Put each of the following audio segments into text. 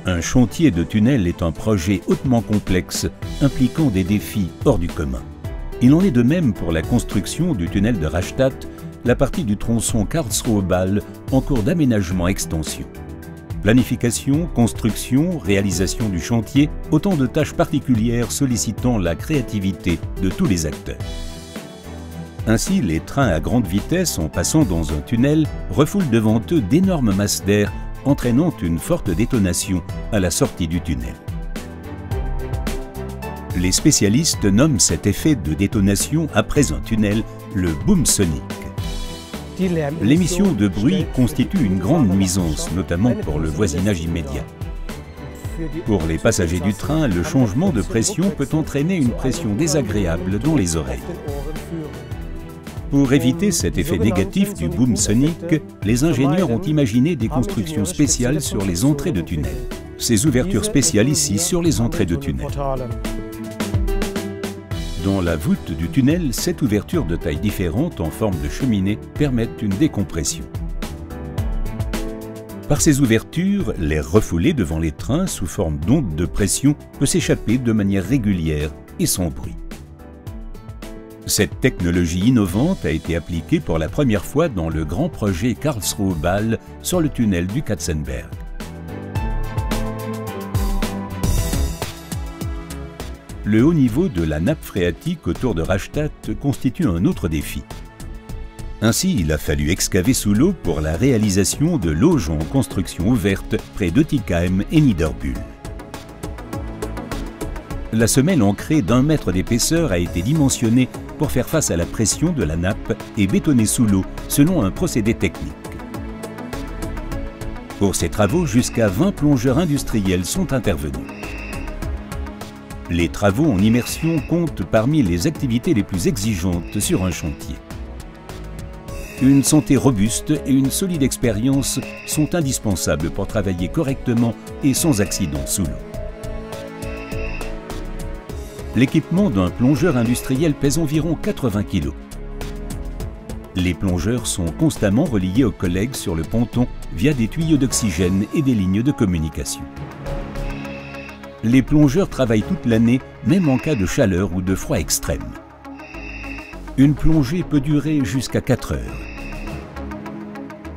Un chantier de tunnel est un projet hautement complexe, impliquant des défis hors du commun. Il en est de même pour la construction du tunnel de Rastatt, la partie du tronçon Karlsruhe-Bâle en cours d'aménagement-extension. Planification, construction, réalisation du chantier, autant de tâches particulières sollicitant la créativité de tous les acteurs. Ainsi, les trains à grande vitesse, en passant dans un tunnel, refoulent devant eux d'énormes masses d'air, entraînant une forte détonation à la sortie du tunnel. Les spécialistes nomment cet effet de détonation après un tunnel le boom sonique. L'émission de bruit constitue une grande nuisance, notamment pour le voisinage immédiat. Pour les passagers du train, le changement de pression peut entraîner une pression désagréable dans les oreilles. Pour éviter cet effet négatif du boom sonique, les ingénieurs ont imaginé des constructions spéciales sur les entrées de tunnel. Ces ouvertures spéciales ici sur les entrées de tunnel. Dans la voûte du tunnel, 7 ouvertures de tailles différentes en forme de cheminée permettent une décompression. Par ces ouvertures, l'air refoulé devant les trains sous forme d'ondes de pression peut s'échapper de manière régulière et sans bruit. Cette technologie innovante a été appliquée pour la première fois dans le grand projet Karlsruhe-Bâle sur le tunnel du Katzenberg. Le haut niveau de la nappe phréatique autour de Rastatt constitue un autre défi. Ainsi, il a fallu excaver sous l'eau pour la réalisation de loges en construction ouverte près d'Ottikheim et Niederbühl. La semelle ancrée d'1 mètre d'épaisseur a été dimensionnée pour faire face à la pression de la nappe et bétonnée sous l'eau selon un procédé technique. Pour ces travaux, jusqu'à 20 plongeurs industriels sont intervenus. Les travaux en immersion comptent parmi les activités les plus exigeantes sur un chantier. Une santé robuste et une solide expérience sont indispensables pour travailler correctement et sans accident sous l'eau. L'équipement d'un plongeur industriel pèse environ 80 kg. Les plongeurs sont constamment reliés aux collègues sur le ponton via des tuyaux d'oxygène et des lignes de communication. Les plongeurs travaillent toute l'année, même en cas de chaleur ou de froid extrême. Une plongée peut durer jusqu'à 4 heures.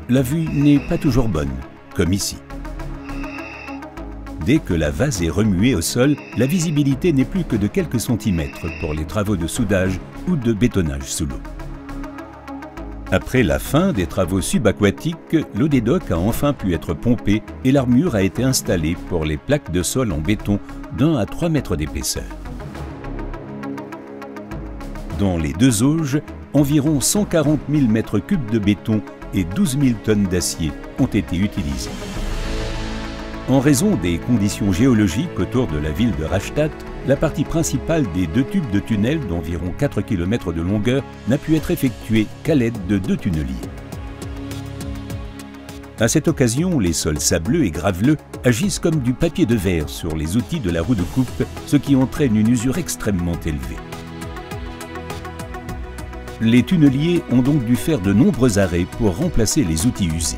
La vue n'est pas toujours bonne, comme ici. Dès que la vase est remuée au sol, la visibilité n'est plus que de quelques centimètres pour les travaux de soudage ou de bétonnage sous l'eau. Après la fin des travaux subaquatiques, l'eau des docks a enfin pu être pompée et l'armure a été installée pour les plaques de sol en béton d'1 à 3 mètres d'épaisseur. Dans les 2 auges, environ 140 000 mètres cubes de béton et 12 000 tonnes d'acier ont été utilisés. En raison des conditions géologiques autour de la ville de Rastatt, la partie principale des 2 tubes de tunnel d'environ 4 km de longueur n'a pu être effectuée qu'à l'aide de 2 tunneliers. À cette occasion, les sols sableux et graveleux agissent comme du papier de verre sur les outils de la roue de coupe, ce qui entraîne une usure extrêmement élevée. Les tunneliers ont donc dû faire de nombreux arrêts pour remplacer les outils usés.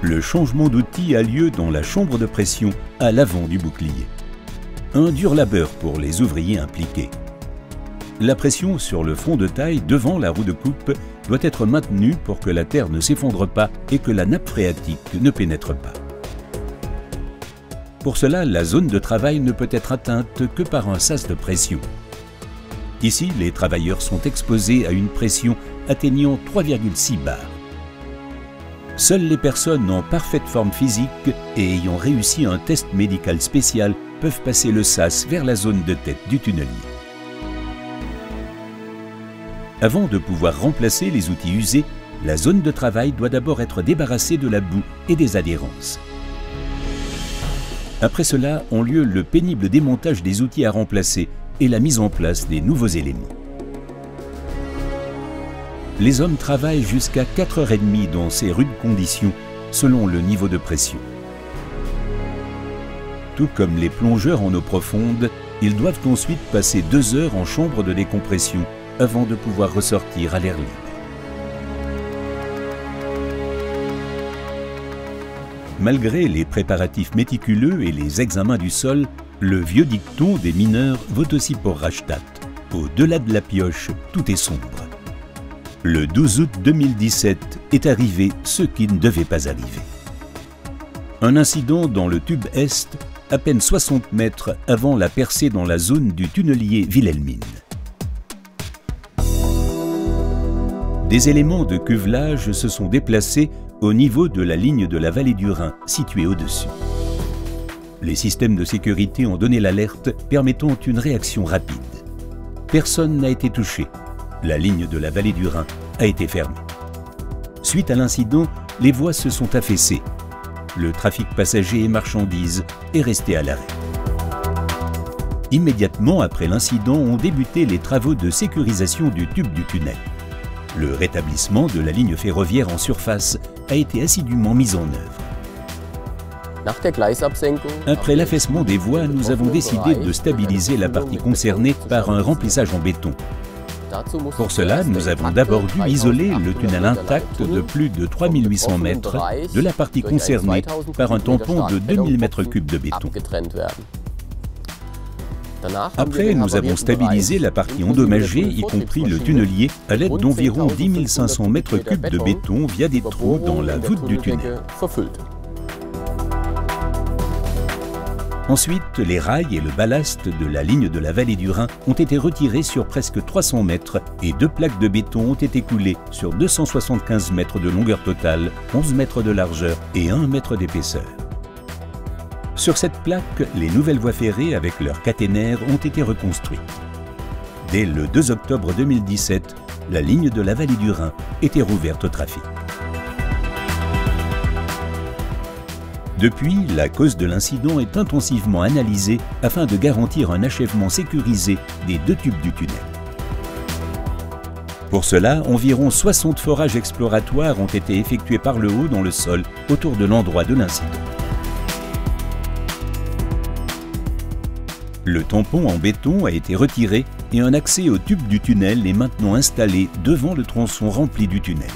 Le changement d'outil a lieu dans la chambre de pression à l'avant du bouclier. Un dur labeur pour les ouvriers impliqués. La pression sur le fond de taille devant la roue de coupe doit être maintenue pour que la terre ne s'effondre pas et que la nappe phréatique ne pénètre pas. Pour cela, la zone de travail ne peut être atteinte que par un sas de pression. Ici, les travailleurs sont exposés à une pression atteignant 3,6 bars. Seules les personnes en parfaite forme physique et ayant réussi un test médical spécial peuvent passer le sas vers la zone de tête du tunnelier. Avant de pouvoir remplacer les outils usés, la zone de travail doit d'abord être débarrassée de la boue et des adhérences. Après cela, ont lieu le pénible démontage des outils à remplacer et la mise en place des nouveaux éléments. Les hommes travaillent jusqu'à 4h30 dans ces rudes conditions, selon le niveau de pression. Tout comme les plongeurs en eau profonde, ils doivent ensuite passer 2 heures en chambre de décompression avant de pouvoir ressortir à l'air libre. Malgré les préparatifs méticuleux et les examens du sol, le vieux dicton des mineurs vaut aussi pour Rastatt. Au-delà de la pioche, tout est sombre. Le 12 août 2017 est arrivé ce qui ne devait pas arriver. Un incident dans le tube Est, à peine 60 mètres avant la percée dans la zone du tunnelier Wilhelmine. Des éléments de cuvelage se sont déplacés au niveau de la ligne de la vallée du Rhin, située au-dessus. Les systèmes de sécurité ont donné l'alerte, permettant une réaction rapide. Personne n'a été touché. La ligne de la vallée du Rhin a été fermée. Suite à l'incident, les voies se sont affaissées. Le trafic passager et marchandises est resté à l'arrêt. Immédiatement après l'incident ont débuté les travaux de sécurisation du tube du tunnel. Le rétablissement de la ligne ferroviaire en surface a été assidûment mis en œuvre. Après l'affaissement des voies, nous avons décidé de stabiliser la partie concernée par un remplissage en béton. Pour cela, nous avons d'abord dû isoler le tunnel intact de plus de 3800 mètres de la partie concernée par un tampon de 2000 m3 de béton. Après, nous avons stabilisé la partie endommagée, y compris le tunnelier, à l'aide d'environ 10 500 m3 de béton via des trous dans la voûte du tunnel. Ensuite, les rails et le ballast de la ligne de la vallée du Rhin ont été retirés sur presque 300 mètres et 2 plaques de béton ont été coulées sur 275 mètres de longueur totale, 11 mètres de largeur et 1 mètre d'épaisseur. Sur cette plaque, les nouvelles voies ferrées avec leurs caténaires ont été reconstruites. Dès le 2 octobre 2017, la ligne de la vallée du Rhin était rouverte au trafic. Depuis, la cause de l'incident est intensivement analysée afin de garantir un achèvement sécurisé des 2 tubes du tunnel. Pour cela, environ 60 forages exploratoires ont été effectués par le haut dans le sol autour de l'endroit de l'incident. Le tampon en béton a été retiré et un accès au tube du tunnel est maintenant installé devant le tronçon rempli du tunnel.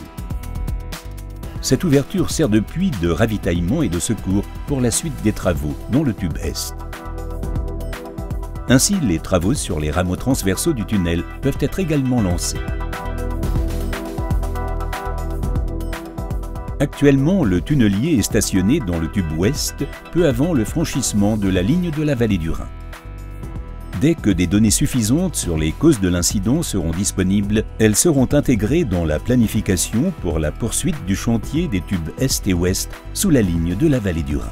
Cette ouverture sert de puits de ravitaillement et de secours pour la suite des travaux dans le tube Est. Ainsi, les travaux sur les rameaux transversaux du tunnel peuvent être également lancés. Actuellement, le tunnelier est stationné dans le tube Ouest, peu avant le franchissement de la ligne de la vallée du Rhin. Dès que des données suffisantes sur les causes de l'incident seront disponibles, elles seront intégrées dans la planification pour la poursuite du chantier des tubes Est et Ouest sous la ligne de la vallée du Rhin.